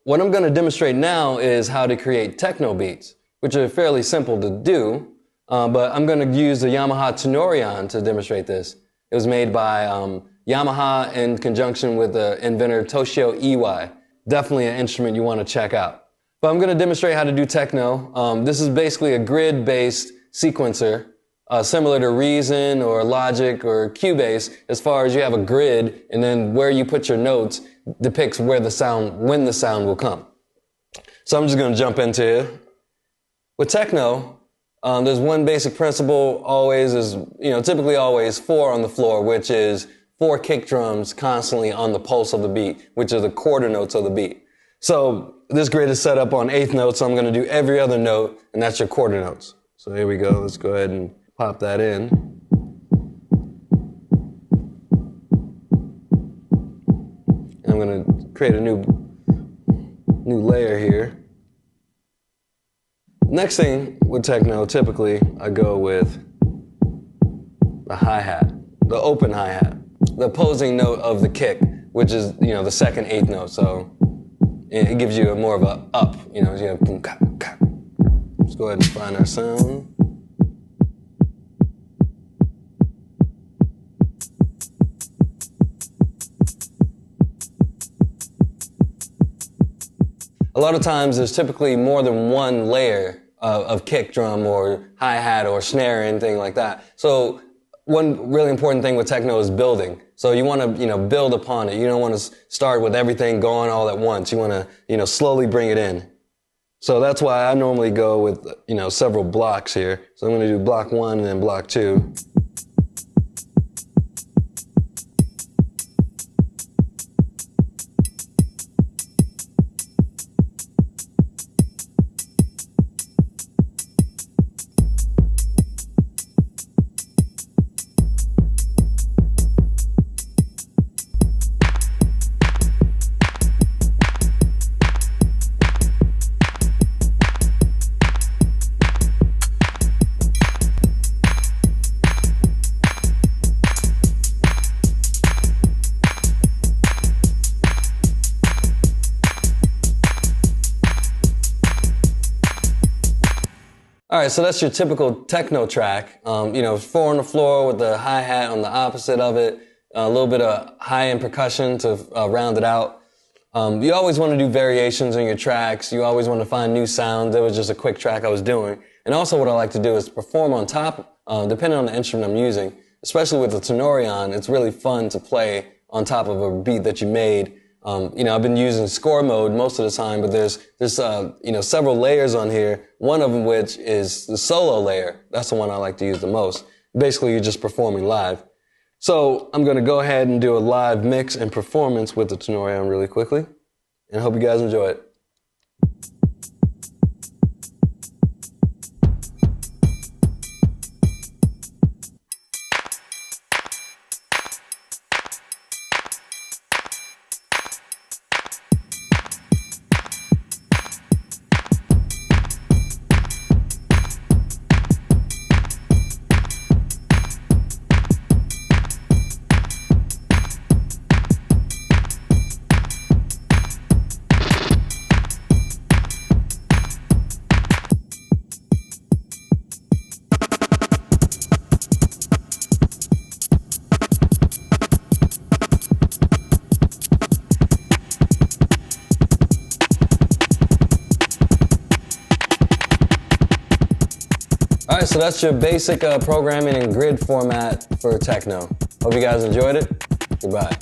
What I'm going to demonstrate now is how to create techno beats, which are fairly simple to do, but I'm going to use the Yamaha Tenori-on to demonstrate this. It was made by Yamaha in conjunction with the inventor Toshio Iwai. Definitely an instrument you want to check out. But I'm going to demonstrate how to do techno. This is basically a grid-based sequencer, similar to Reason or Logic or Cubase, as far as you have a grid, and then where you put your notes depicts when the sound will come. So I'm just going to jump into it. With techno, there's one basic principle always is, typically always 4 on the floor, which is 4 kick drums constantly on the pulse of the beat, which are the quarter notes of the beat. So this grid is set up on 8th notes, so I'm going to do every other note, and that's your quarter notes. So here we go. Let's go ahead and pop that in. And I'm going to create a new layer here. Next thing with techno, typically I go with the hi-hat, the open hi-hat, the opposing note of the kick, which is, the second 8th note. So it gives you more of a up, you have boom, ka, ka. Let's go ahead and find our sound. A lot of times there's typically more than one layer of kick drum or hi-hat or snare or anything like that. So one really important thing with techno is building. So you want to, build upon it. You don't want to start with everything going all at once. You want to, slowly bring it in. So that's why I normally go with, several blocks here. So I'm going to do block 1 and then block 2. All right, so that's your typical techno track. 4 on the floor with the hi-hat on the opposite of it, a little bit of high-end percussion to round it out. You always want to do variations on your tracks. You always want to find new sounds. That was just a quick track I was doing. And also what I like to do is perform on top, depending on the instrument I'm using. Especially with the Tenori-on, it's really fun to play on top of a beat that you made. I've been using score mode most of the time, but there's several layers on here. One of them which is the solo layer. That's the one I like to use the most. Basically, you're just performing live. So I'm going to go ahead and do a live mix and performance with the Tenori-on really quickly. And I hope you guys enjoy it. All right, so that's your basic programming and grid format for techno. Hope you guys enjoyed it. Goodbye.